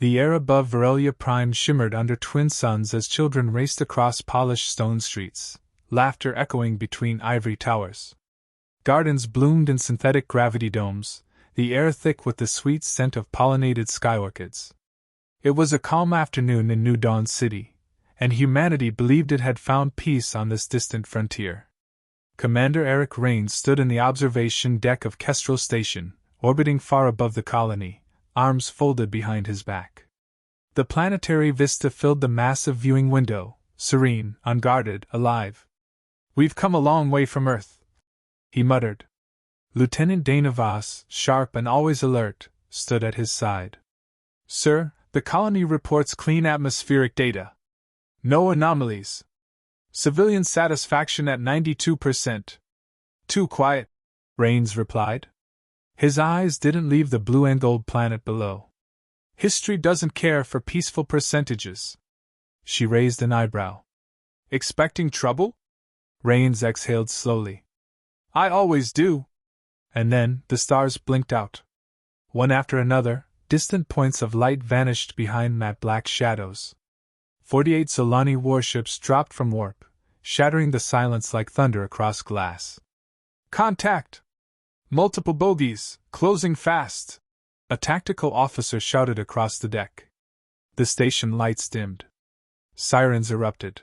The air above Verelia Prime shimmered under twin suns as children raced across polished stone streets, laughter echoing between ivory towers. Gardens bloomed in synthetic gravity domes, the air thick with the sweet scent of pollinated sky orchids. It was a calm afternoon in New Dawn City, and humanity believed it had found peace on this distant frontier. Commander Eric Rains stood in the observation deck of Kestrel Station, orbiting far above the colony, arms folded behind his back. The planetary vista filled the massive viewing window, serene, unguarded, alive. "We've come a long way from Earth," he muttered. Lieutenant Dana Voss, sharp and always alert, stood at his side. "Sir, the colony reports clean atmospheric data. No anomalies. Civilian satisfaction at 92%. Too quiet," Rains replied. His eyes didn't leave the blue and gold planet below. "History doesn't care for peaceful percentages." She raised an eyebrow. "Expecting trouble?" Rains exhaled slowly. "I always do." And then the stars blinked out. One after another, distant points of light vanished behind matte black shadows. 48 Zolani warships dropped from warp, shattering the silence like thunder across glass. "Contact! Multiple bogies, closing fast!" a tactical officer shouted across the deck. The station lights dimmed. Sirens erupted.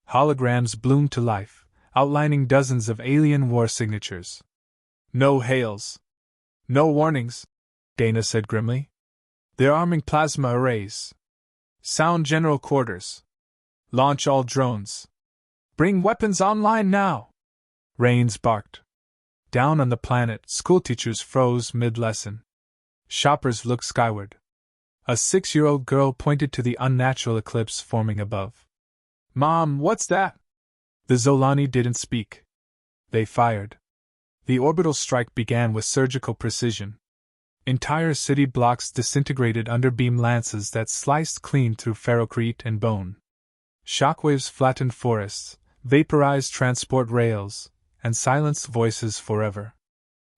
Holograms bloomed to life, outlining dozens of alien war signatures. "No hails. No warnings," Dana said grimly. "They're arming plasma arrays. Sound general quarters. Launch all drones. Bring weapons online now!" Rains barked. Down on the planet, schoolteachers froze mid-lesson. Shoppers looked skyward. A 6-year-old girl pointed to the unnatural eclipse forming above. "Mom, what's that?" The Zolani didn't speak. They fired. The orbital strike began with surgical precision. Entire city blocks disintegrated under beam lances that sliced clean through ferrocrete and bone. Shockwaves flattened forests, vaporized transport rails, and silenced voices forever.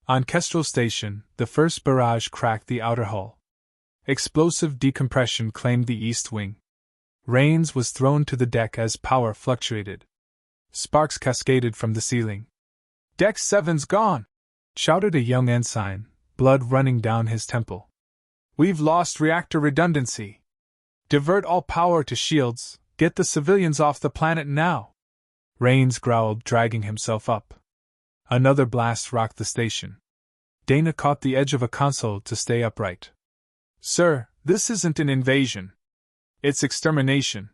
On Kestrel Station, the first barrage cracked the outer hull. Explosive decompression claimed the east wing. Rains was thrown to the deck as power fluctuated. Sparks cascaded from the ceiling. "Deck 7's gone!" shouted a young ensign, blood running down his temple. "We've lost reactor redundancy. Divert all power to shields, get the civilians off the planet now!" Rains growled, dragging himself up. Another blast rocked the station. Dana caught the edge of a console to stay upright. "Sir, this isn't an invasion. It's extermination."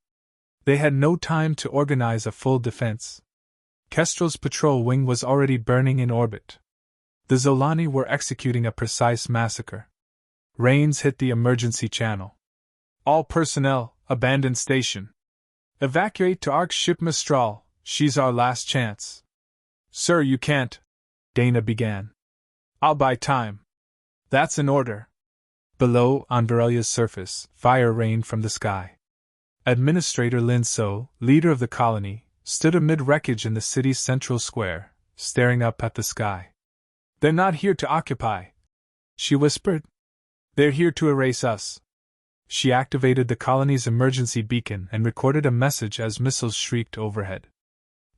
They had no time to organize a full defense. Kestrel's patrol wing was already burning in orbit. The Zolani were executing a precise massacre. Rains hit the emergency channel. "All personnel, abandon station. Evacuate to Ark ship Mistral, she's our last chance." "Sir, you can't," Dana began. "I'll buy time." "That's an order." Below, on Verelia's surface, fire rained from the sky. Administrator Lin So, leader of the colony, stood amid wreckage in the city's central square, staring up at the sky. "They're not here to occupy," she whispered. "They're here to erase us." She activated the colony's emergency beacon and recorded a message as missiles shrieked overhead.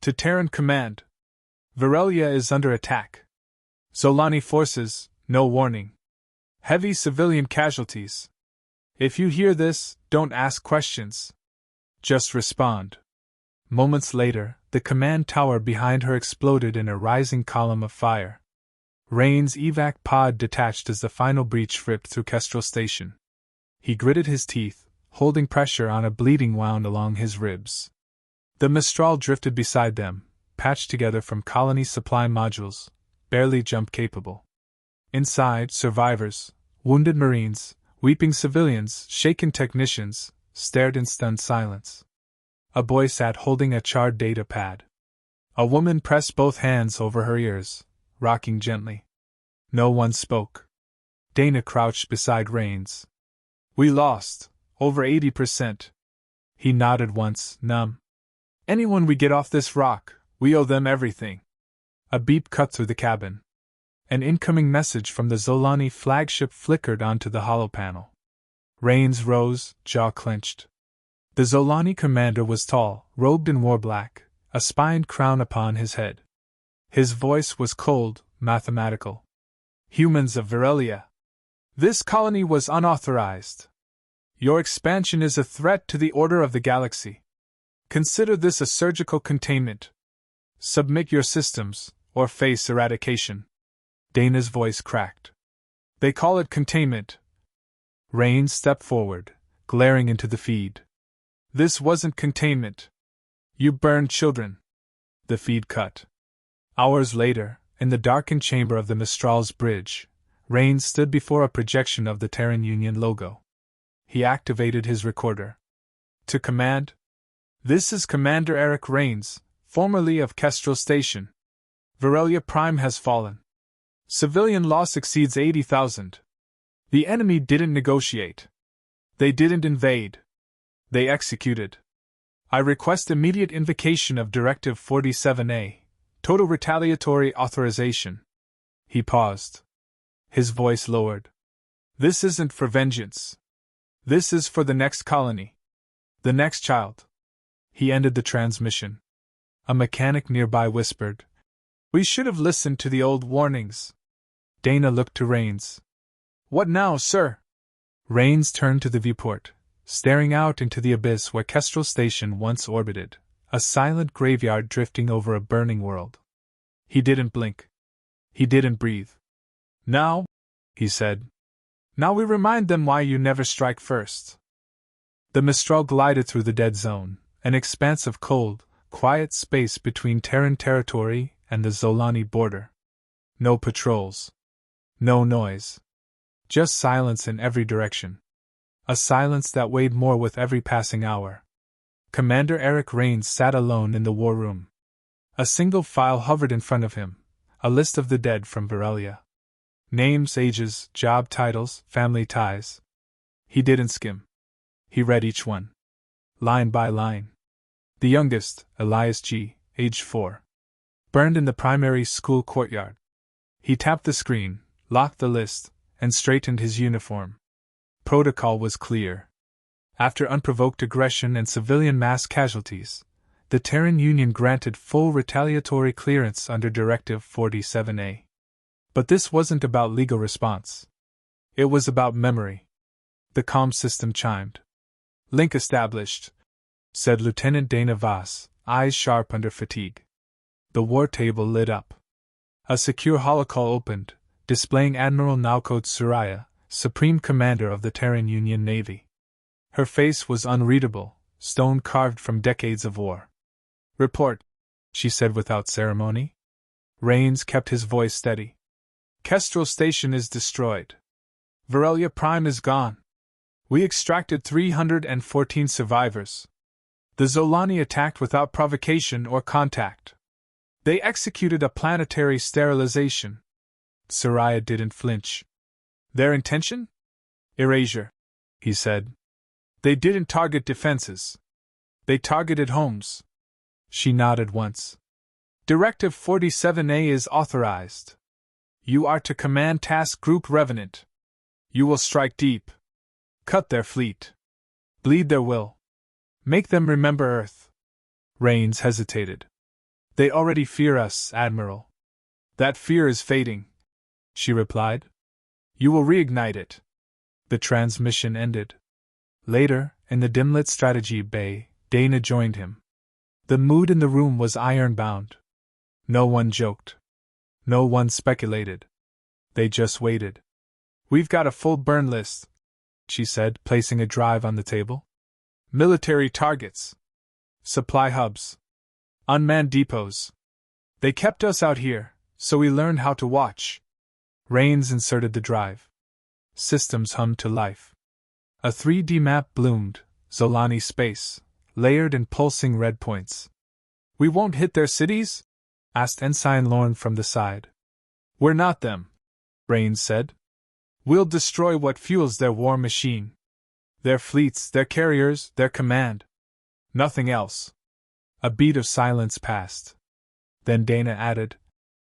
"To Terran Command. Verelia is under attack. Zolani forces, no warning. Heavy civilian casualties. If you hear this, don't ask questions. Just respond." Moments later, the command tower behind her exploded in a rising column of fire. Rain's evac pod detached as the final breach ripped through Kestrel Station. He gritted his teeth, holding pressure on a bleeding wound along his ribs. The Mistral drifted beside them, patched together from colony supply modules, barely jump capable. Inside, survivors, wounded Marines, weeping civilians, shaken technicians, stared in stunned silence. A boy sat holding a charred data pad. A woman pressed both hands over her ears, rocking gently. No one spoke. Dana crouched beside Rains. "We lost, over 80%. He nodded once, numb. "Anyone we get off this rock, we owe them everything." A beep cut through the cabin. An incoming message from the Zolani flagship flickered onto the holopanel. Rains rose, jaw clenched. The Zolani commander was tall, robed and wore black, a spined crown upon his head. His voice was cold, mathematical. Humans of Virelia. This colony was unauthorized. Your expansion is a threat to the order of the galaxy. Consider this a surgical containment. Submit your systems, or face eradication. Dana's voice cracked. They call it containment. Rains stepped forward, glaring into the feed. This wasn't containment. You burned children. The feed cut. Hours later, in the darkened chamber of the Mistral's bridge, Rains stood before a projection of the Terran Union logo. He activated his recorder. To command. This is Commander Eric Rains, formerly of Kestrel Station. Virelia Prime has fallen. Civilian loss exceeds 80,000. The enemy didn't negotiate. They didn't invade. They executed. I request immediate invocation of Directive 47A, Total Retaliatory Authorization. He paused. His voice lowered. This isn't for vengeance. This is for the next colony. The next child. He ended the transmission. A mechanic nearby whispered, "We should have listened to the old warnings." Dana looked to Rains. "What now, sir?" Rains turned to the viewport, staring out into the abyss where Kestrel Station once orbited, a silent graveyard drifting over a burning world. He didn't blink. He didn't breathe. "Now," he said. "Now we remind them why you never strike first." The Mistral glided through the dead zone, an expanse of cold, quiet space between Terran territory and the Zolani border. No patrols. No noise. Just silence in every direction. A silence that weighed more with every passing hour. Commander Eric Rains sat alone in the war room. A single file hovered in front of him, a list of the dead from Virelia. Names, ages, job titles, family ties. He didn't skim. He read each one. Line by line. The youngest, Elias G., age 4. Burned in the primary school courtyard. He tapped the screen, locked the list, and straightened his uniform. Protocol was clear. After unprovoked aggression and civilian mass casualties, the Terran Union granted full retaliatory clearance under Directive 47A. But this wasn't about legal response. It was about memory. The comm system chimed. "Link established," said Lieutenant Dana Voss, eyes sharp under fatigue. The war table lit up. A secure holocall opened, displaying Admiral Naukot Suraya, Supreme Commander of the Terran Union Navy. Her face was unreadable, stone-carved from decades of war. "Report," she said without ceremony. Rains kept his voice steady. "Kestrel Station is destroyed. Virelia Prime is gone. We extracted 314 survivors. The Zolani attacked without provocation or contact. They executed a planetary sterilization." Suraya didn't flinch. "Their intention? Erasure," he said. "They didn't target defenses. They targeted homes." She nodded once. "Directive 47A is authorized. You are to command Task Group Revenant. You will strike deep. Cut their fleet. Bleed their will. Make them remember Earth." Rains hesitated. "They already fear us, Admiral." "That fear is fading," she replied. "You will reignite it." The transmission ended. Later, in the dim-lit strategy bay, Dana joined him. The mood in the room was iron-bound. No one joked. No one speculated. They just waited. "We've got a full burn list," she said, placing a drive on the table. "Military targets. Supply hubs. Unmanned depots. They kept us out here, so we learned how to watch." Rains inserted the drive. Systems hummed to life. A 3D map bloomed, Zolani space, layered in pulsing red points. "We won't hit their cities?" asked Ensign Lorne from the side. "We're not them," Rains said. "We'll destroy what fuels their war machine. Their fleets, their carriers, their command. Nothing else." A beat of silence passed. Then Dana added,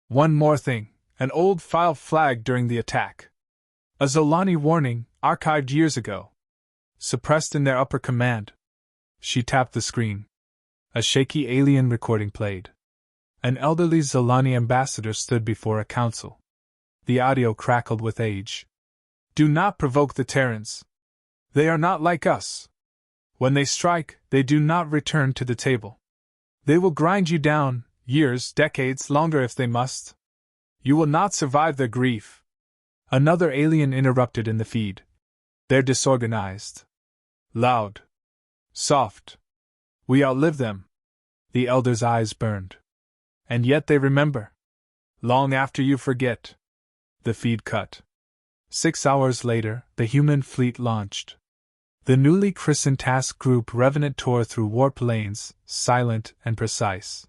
"One more thing, an old file flagged during the attack. A Zolani warning, archived years ago. suppressed in their upper command. She tapped the screen. A shaky alien recording played. An elderly Zolani ambassador stood before a council. The audio crackled with age. Do not provoke the Terrans. They are not like us. When they strike, they do not return to the table. They will grind you down, years, decades longer if they must. You will not survive their grief. Another alien interrupted in the feed. They're disorganized. Loud. Soft. We outlive them. The elder's eyes burned. And yet they remember. Long after you forget. The feed cut. 6 hours later, the human fleet launched. The newly christened task group Revenant tore through warp lanes, silent and precise.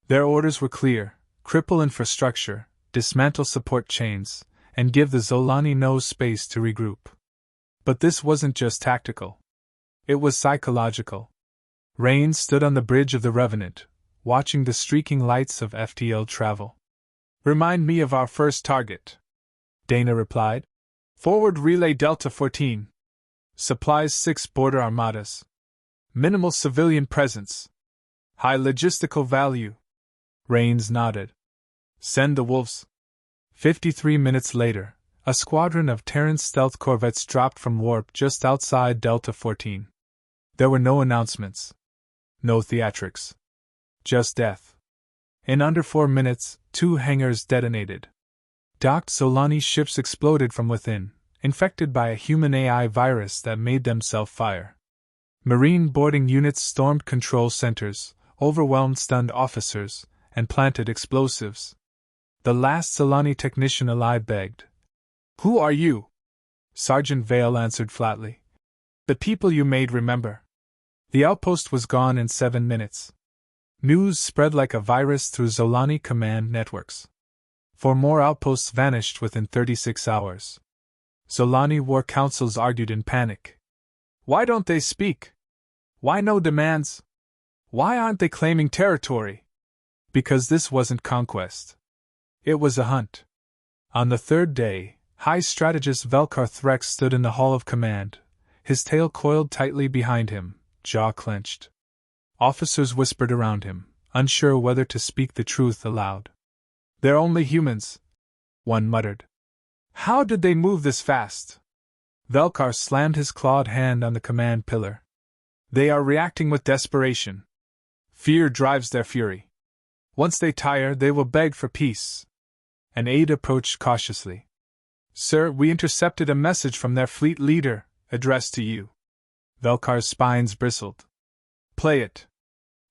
Their orders were clear: cripple infrastructure, dismantle support chains, and give the Zolani no space to regroup. But this wasn't just tactical. It was psychological. Rain stood on the bridge of the Revenant, watching the streaking lights of FTL travel. Remind me of our first target, Dana replied. Forward relay Delta 14. Supplies 6 border armadas. Minimal civilian presence. High logistical value. Rains nodded. Send the wolves. 53 minutes later, a squadron of Terran stealth corvettes dropped from warp just outside Delta 14. There were no announcements. No theatrics. Just death. In under 4 minutes, 2 hangars detonated. Docked Zolani ships exploded from within, infected by a human AI virus that made them self-fire. Marine boarding units stormed control centers, overwhelmed stunned officers, and planted explosives. The last Zolani technician alive begged. Who are you? Sergeant Vale answered flatly. The people you made remember. The outpost was gone in 7 minutes. News spread like a virus through Zolani command networks. 4 more outposts vanished within 36 hours. Zolani war councils argued in panic. Why don't they speak? Why no demands? Why aren't they claiming territory? Because this wasn't conquest. It was a hunt. On the 3rd day, High Strategist Velkar Threx stood in the hall of command, his tail coiled tightly behind him, jaw clenched. Officers whispered around him, unsure whether to speak the truth aloud. They're only humans, one muttered. How did they move this fast? Velkar slammed his clawed hand on the command pillar. They are reacting with desperation. Fear drives their fury. Once they tire, they will beg for peace. An aide approached cautiously. Sir, we intercepted a message from their fleet leader, addressed to you. Velkar's spines bristled. Play it.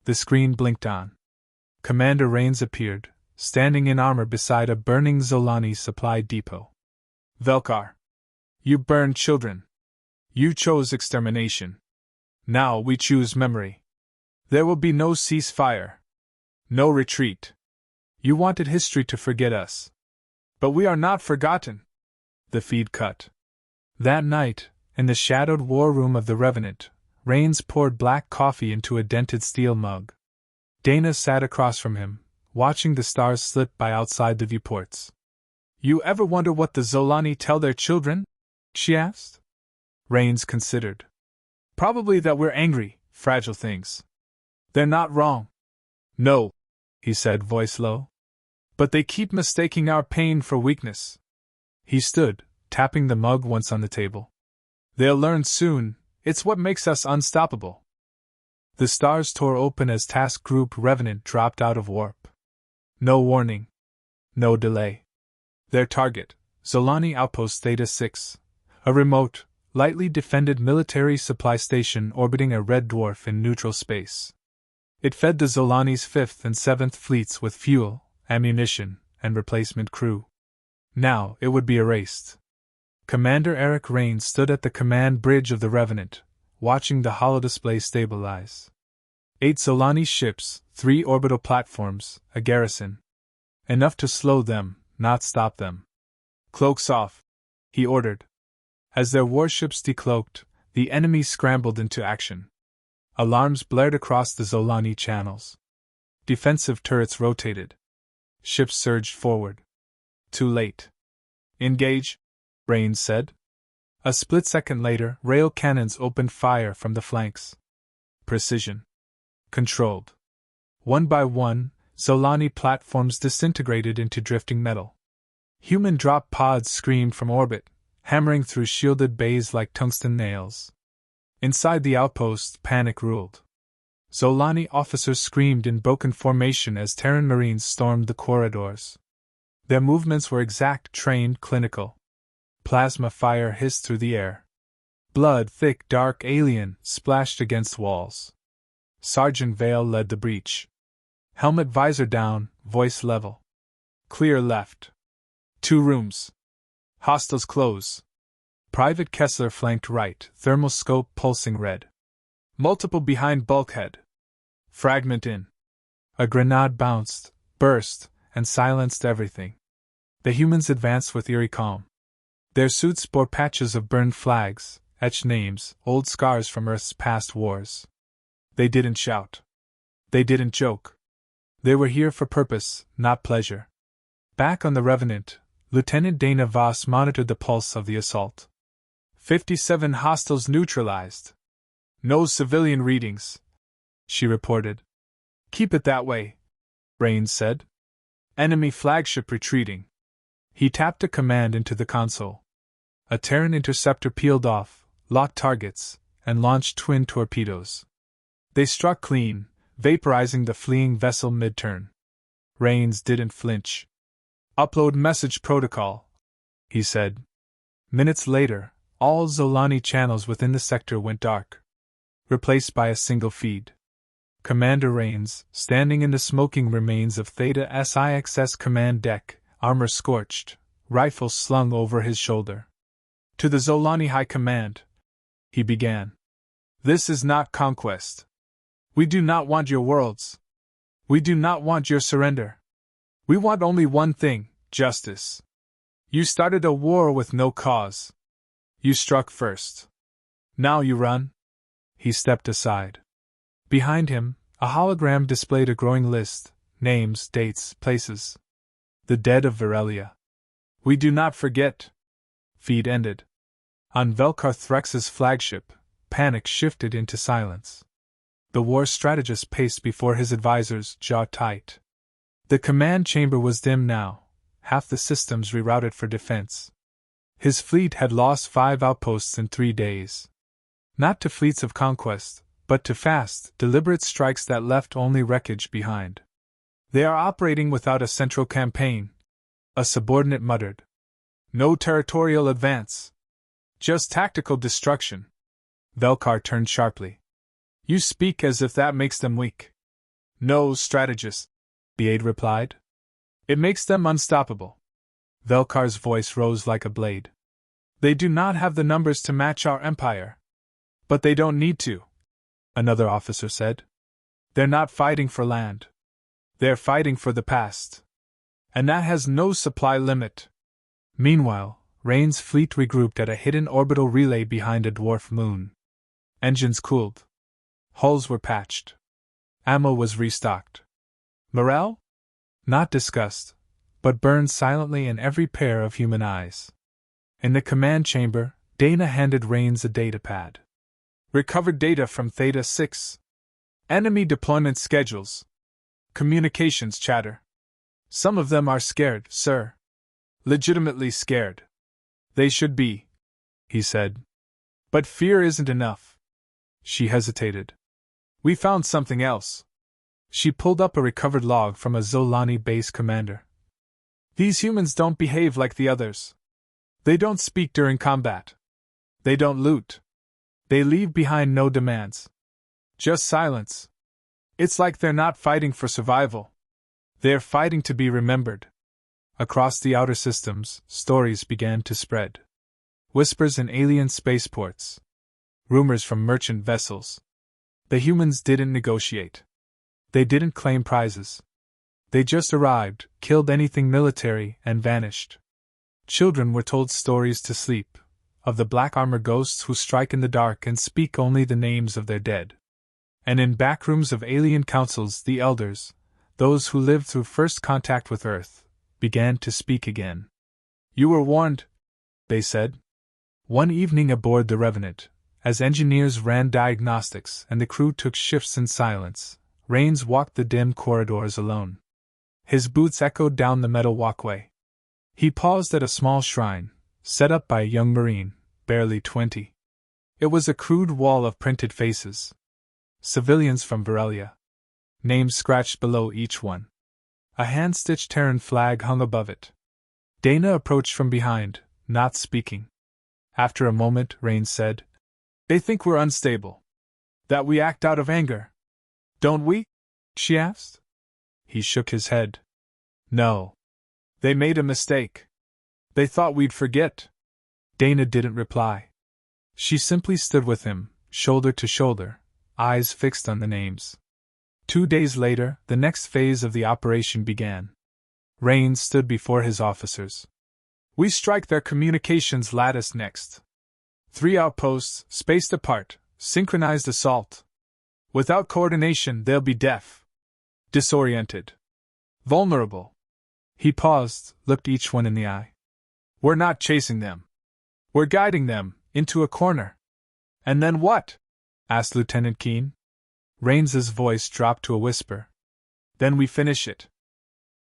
The screen blinked on. Commander Rains appeared, standing in armor beside a burning Zolani supply depot. Velkar. You burned children. You chose extermination. Now we choose memory. There will be no ceasefire. No retreat. You wanted history to forget us. But we are not forgotten. The feed cut. That night, in the shadowed war room of the Revenant, Rains poured black coffee into a dented steel mug. Dana sat across from him, watching the stars slip by outside the viewports. You ever wonder what the Zolani tell their children? She asked. Rains considered. Probably that we're angry, fragile things. They're not wrong. No, he said, voice low. But they keep mistaking our pain for weakness. He stood, tapping the mug once on the table. They'll learn soon, it's what makes us unstoppable. The stars tore open as Task Group Revenant dropped out of warp. No warning. No delay. Their target, Zolani Outpost Theta 6, a remote, lightly defended military supply station orbiting a red dwarf in neutral space. It fed the Zolani's 5th and 7th fleets with fuel, ammunition, and replacement crew. Now it would be erased. Commander Eric Rains stood at the command bridge of the Revenant, watching the holodisplay stabilize. 8 Zolani ships, 3 orbital platforms, a garrison. Enough to slow them, not stop them. Cloaks off, he ordered. As their warships decloaked, the enemy scrambled into action. Alarms blared across the Zolani channels. Defensive turrets rotated. Ships surged forward. Too late. Engage, Rains said. A split second later, rail cannons opened fire from the flanks. Precision. Controlled. One by one, Zolani platforms disintegrated into drifting metal. Human drop pods screamed from orbit, hammering through shielded bays like tungsten nails. Inside the outpost, panic ruled. Zolani officers screamed in broken formation as Terran Marines stormed the corridors. Their movements were exact, trained, clinical. Plasma fire hissed through the air. Blood, thick, dark, alien, splashed against walls. Sergeant Vale led the breach. Helmet visor down, voice level. Clear left. 2 rooms. Hostiles close. Private Kessler flanked right, thermal scope pulsing red. Multiple behind bulkhead. Fragment in. A grenade bounced, burst, and silenced everything. The humans advanced with eerie calm. Their suits bore patches of burned flags, etched names, old scars from Earth's past wars. They didn't shout. They didn't joke. They were here for purpose, not pleasure. Back on the Revenant, Lieutenant Dana Voss monitored the pulse of the assault. 57 hostiles neutralized. No civilian readings, she reported. Keep it that way, Rains said. Enemy flagship retreating. He tapped a command into the console. A Terran interceptor peeled off, locked targets, and launched twin torpedoes. They struck clean, vaporizing the fleeing vessel mid-turn. Rains didn't flinch. Upload message protocol, he said. Minutes later, all Zolani channels within the sector went dark, replaced by a single feed. Commander Rains, standing in the smoking remains of Theta SIXS command deck, armor scorched, rifle slung over his shoulder. To the Zolani High Command, he began. This is not conquest. We do not want your worlds. We do not want your surrender. We want only one thing, justice. You started a war with no cause. You struck first. Now you run. He stepped aside. Behind him, a hologram displayed a growing list, names, dates, places. The dead of Virelia. We do not forget. Feed ended. On Velkar Threx's flagship, panic shifted into silence. The war strategist paced before his advisors, jaw tight. The command chamber was dim now, half the systems rerouted for defense. His fleet had lost 5 outposts in 3 days. Not to fleets of conquest, but to fast, deliberate strikes that left only wreckage behind. They are operating without a central campaign, a subordinate muttered. No territorial advance. Just tactical destruction. Velkar turned sharply. You speak as if that makes them weak. No, strategist, the aide replied. It makes them unstoppable. Velkar's voice rose like a blade. They do not have the numbers to match our empire. But they don't need to, another officer said. They're not fighting for land. They're fighting for the past. And that has no supply limit. Meanwhile, Rain's fleet regrouped at a hidden orbital relay behind a dwarf moon. Engines cooled. Hulls were patched. Ammo was restocked. Morale? Not discussed, but burned silently in every pair of human eyes. In the command chamber, Dana handed Rains a datapad. Recovered data from Theta 6. Enemy deployment schedules. Communications chatter. Some of them are scared, sir. Legitimately scared. They should be, he said. But fear isn't enough. She hesitated. We found something else. She pulled up a recovered log from a Zolani base commander. These humans don't behave like the others. They don't speak during combat. They don't loot. They leave behind no demands. Just silence. It's like they're not fighting for survival. They're fighting to be remembered. Across the outer systems, stories began to spread. Whispers in alien spaceports. Rumors from merchant vessels. The humans didn't negotiate. They didn't claim prizes. They just arrived, killed anything military, and vanished. Children were told stories to sleep, of the black armor ghosts who strike in the dark and speak only the names of their dead. And in backrooms of alien councils, the elders, those who lived through first contact with Earth, began to speak again. You were warned, they said. One evening aboard the Revenant, as engineers ran diagnostics and the crew took shifts in silence, Rains walked the dim corridors alone. His boots echoed down the metal walkway. He paused at a small shrine, set up by a young Marine, barely 20. It was a crude wall of printed faces. Civilians from Varelia. Names scratched below each one. A hand-stitched Terran flag hung above it. Dana approached from behind, not speaking. After a moment, Rains said, "They think we're unstable. That we act out of anger. Don't we?" she asked. He shook his head. "No. They made a mistake. They thought we'd forget." Dana didn't reply. She simply stood with him, shoulder to shoulder, eyes fixed on the names. 2 days later, the next phase of the operation began. Rains stood before his officers. "We strike their communications lattice next. 3 outposts, spaced apart, synchronized assault. Without coordination, they'll be deaf, disoriented, vulnerable." He paused, looked each one in the eye. "We're not chasing them. We're guiding them into a corner." "And then what?" asked Lieutenant Keene. Rains's voice dropped to a whisper. "Then we finish it.